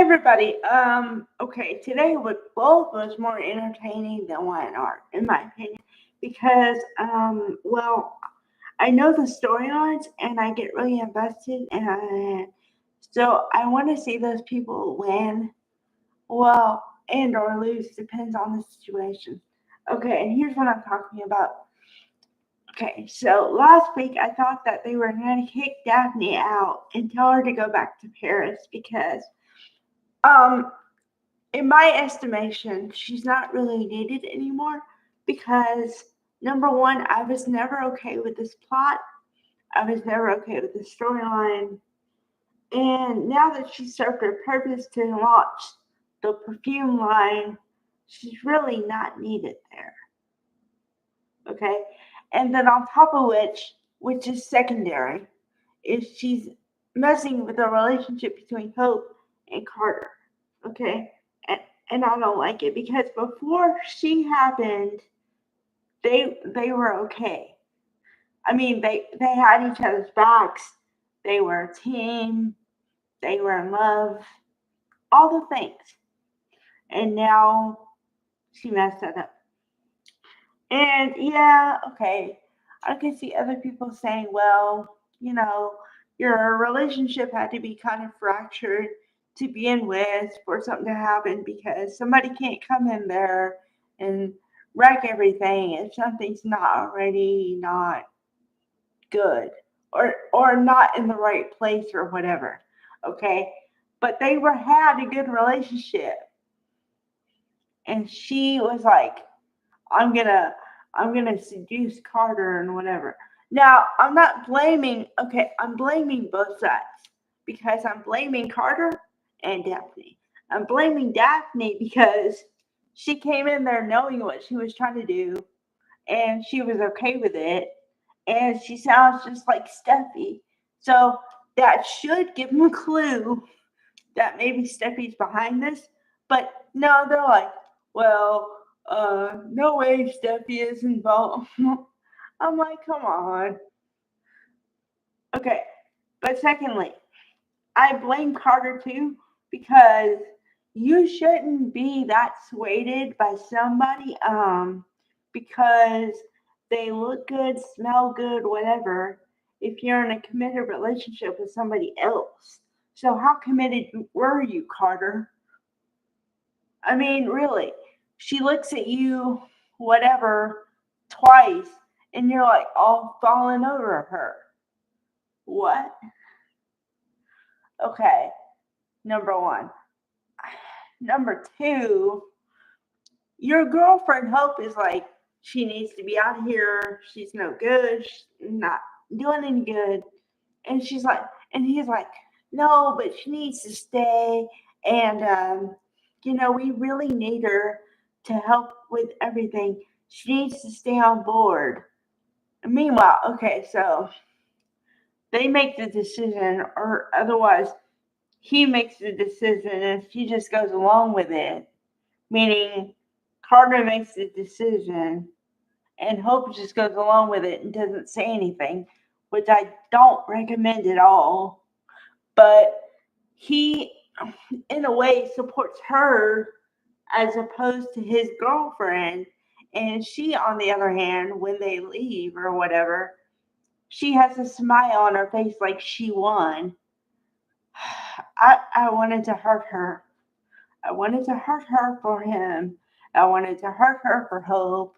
everybody. Okay, today with both was more entertaining than one art, in my opinion, because I know the storylines and I get really invested, and so I want to see those people win, well, and or lose, depends on the situation. Okay, and here's what I'm talking about. Okay, so last week I thought that they were going to kick Daphne out and tell her to go back to Paris because um in my estimation, she's not really needed anymore because number one, I was never okay with this plot. I was never okay with the storyline. And now that she served her purpose to launch the perfume line, she's really not needed there. Okay. And then on top of which is secondary, is she's messing with the relationship between Hope and Carter. Okay. And, and I don't like it because before she happened, they were okay. I mean, they had each other's backs. They were a team. They were in love. All the things. And now she messed that up. And yeah, okay. I can see other people saying, well, your relationship had to be kind of fractured to begin with for something to happen because somebody can't come in there and wreck everything if something's not already not good or not in the right place or whatever. Okay? But they were had a good relationship and she was like, I'm gonna I'm gonna seduce Carter and whatever. Now I'm not blaming okay, I'm blaming both sides because I'm blaming Carter and Daphne. I'm blaming Daphne because she came in there knowing what she was trying to do and she was okay with it and she sounds just like Steffi. So that should give them a clue that maybe Steffi's behind this. But no, they're like, well, no way Steffi is involved. I'm like, come on. Okay. But secondly, I blame Carter too because you shouldn't be that swayed by somebody because they look good, smell good, whatever, if you're in a committed relationship with somebody else. So how committed were you, Carter? I mean, really. She looks at you, whatever, twice, and you're like all falling over her. What? Okay, number one. Number two, your girlfriend Hope is like, she needs to be out of here. She's no good. She's not doing any good. And she's like, and he's like, no, but she needs to stay. And, we really need her to help with everything. She needs to stay on board. And meanwhile, okay, so they make the decision, or otherwise, he makes the decision and she just goes along with it. Meaning, Carter makes the decision and Hope just goes along with it and doesn't say anything, which I don't recommend at all. But he, in a way, supports her as opposed to his girlfriend. And she, on the other hand, when they leave or whatever, she has a smile on her face like she won. I wanted to hurt her. I wanted to hurt her for him. I wanted to hurt her for Hope.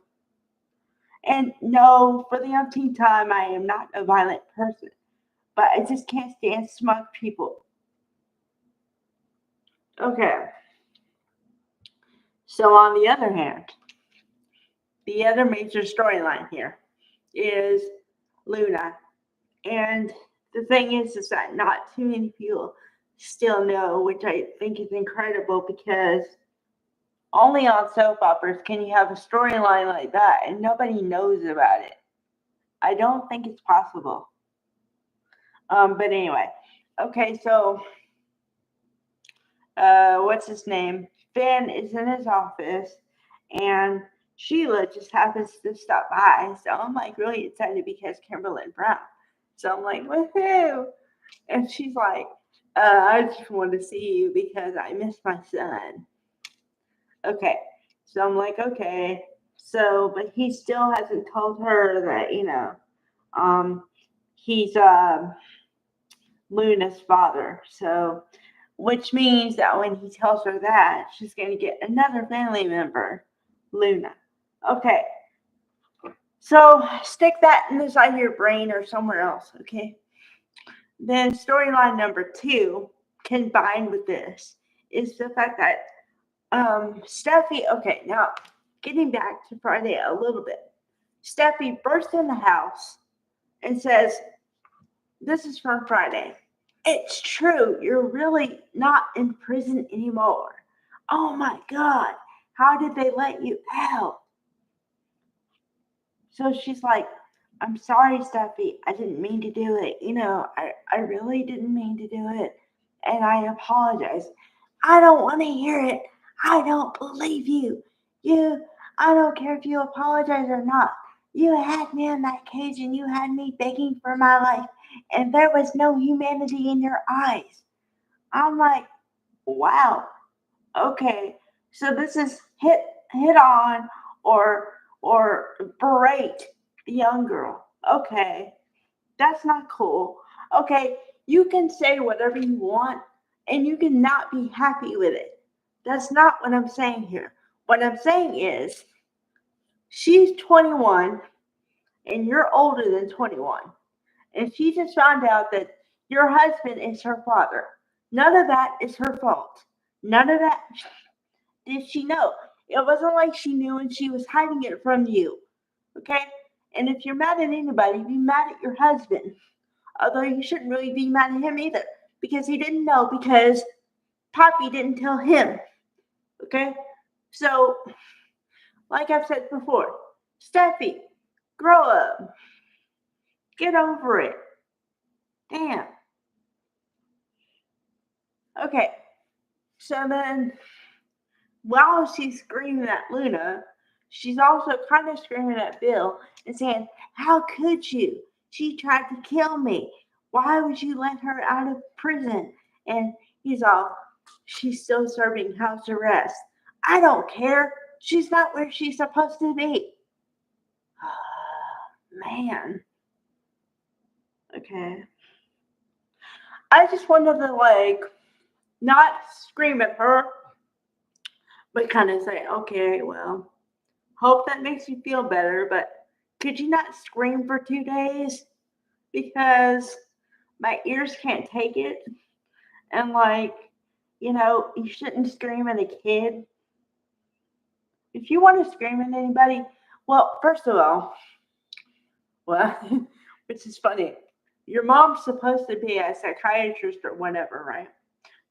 And no, for the umpteenth time, I am not a violent person, but I just can't stand smug people. Okay, so on the other hand, the other major storyline here is Luna. And the thing is that not too many people still know, which I think is incredible because only on soap operas can you have a storyline like that and nobody knows about it. I don't think it's possible. But anyway, okay, so what's his name? Finn is in his office, and Sheila just happens to stop by. So I'm like really excited because Kimberly Brown. So I'm like, woohoo! And she's like, I just want to see you because I miss my son. Okay. So I'm like, okay. So, but he still hasn't told her that, um, he's Luna's father. So, which means that when he tells her that, she's going to get another family member, Luna. Okay. So stick that inside your brain or somewhere else, okay? Then storyline number two, combined with this, is the fact that Steffi, okay, now getting back to Friday a little bit. Steffi bursts in the house and says, "This is from Friday. It's true, you're really not in prison anymore. Oh my God, how did they let you out?" So she's like, "I'm sorry, Steffi. I didn't mean to do it. I really didn't mean to do it. And I apologize." "I don't want to hear it. I don't believe you. I don't care if you apologize or not. You had me in that cage and you had me begging for my life, and there was no humanity in your eyes." I'm like, wow, okay. So this is hit on or berate the young girl. Okay, that's not cool. Okay, you can say whatever you want and you can not be happy with it. That's not what I'm saying here. What I'm saying is she's 21 and you're older than 21. And she just found out that your husband is her father. None of that is her fault. None of that did she know. It wasn't like she knew and she was hiding it from you. Okay? And if you're mad at anybody, be mad at your husband. Although you shouldn't really be mad at him either. Because he didn't know because Poppy didn't tell him. Okay? So, like I've said before, Steffi, grow up. Get over it. Damn. Okay. So then while she's screaming at Luna, she's also kind of screaming at Bill and saying, "How could you? She tried to kill me. Why would you let her out of prison?" And he's all, "She's still serving house arrest." "I don't care. She's not where she's supposed to be." Man. Okay. I just wanted to, not scream at her, but kind of say, "Okay, well, hope that makes you feel better, but could you not scream for 2 days? Because my ears can't take it. And, you shouldn't scream at a kid. If you want to scream at anybody, well, first of all, well, which is funny, your mom's supposed to be a psychiatrist or whatever, right?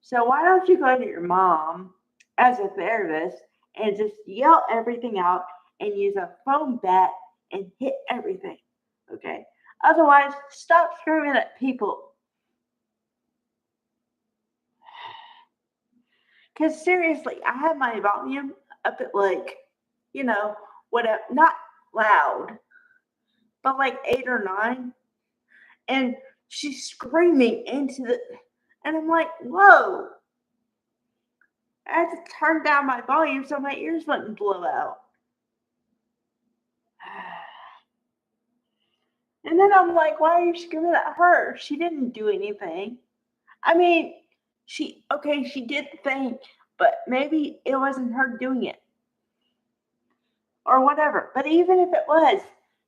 So why don't you go to your mom as a therapist and just yell everything out and use a foam bat and hit everything? Okay. Otherwise, stop screaming at people. Because seriously, I have my volume up at whatever, not loud, but like 8 or 9. And she's screaming and I'm like, whoa. I had to turn down my volume so my ears wouldn't blow out. And then I'm like, why are you screaming at her? She didn't do anything. I mean, she did the thing, but maybe it wasn't her doing it or whatever. But even if it was,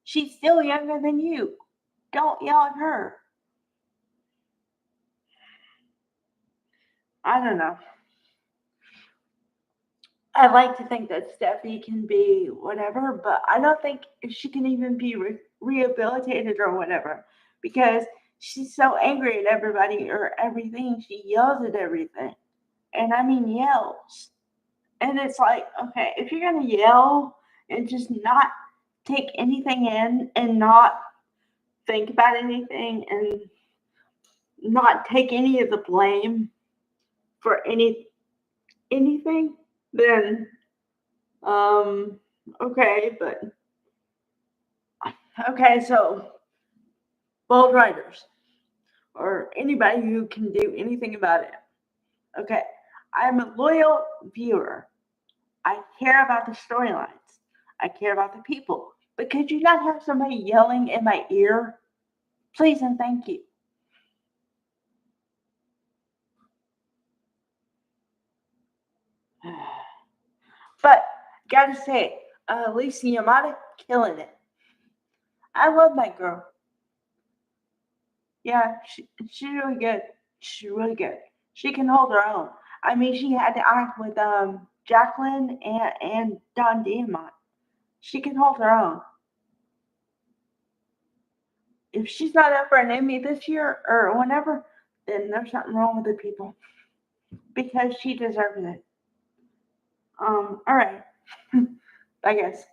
she's still younger than you. Don't yell at her. I don't know. I like to think that Steffi can be whatever, but I don't think she can even be rehabilitated or whatever because she's so angry at everybody or everything. She yells at everything. And I mean, yells. And it's like, okay, if you're going to yell and just not take anything in and not think about anything and not take any of the blame for anything, then okay, but okay, so bold writers. or anybody who can do anything about it. Okay, I'm a loyal viewer. I care about the storylines. I care about the people. But could you not have somebody yelling in my ear? Please and thank you. But gotta say, Lisa Yamada killing it. I love that girl. Yeah, she's really good. She's really good. She can hold her own. I mean, she had to act with Jacqueline and Don Diamond. She can hold her own. If she's not up for an Emmy this year or whenever, then there's something wrong with the people because she deserves it. All right, I guess.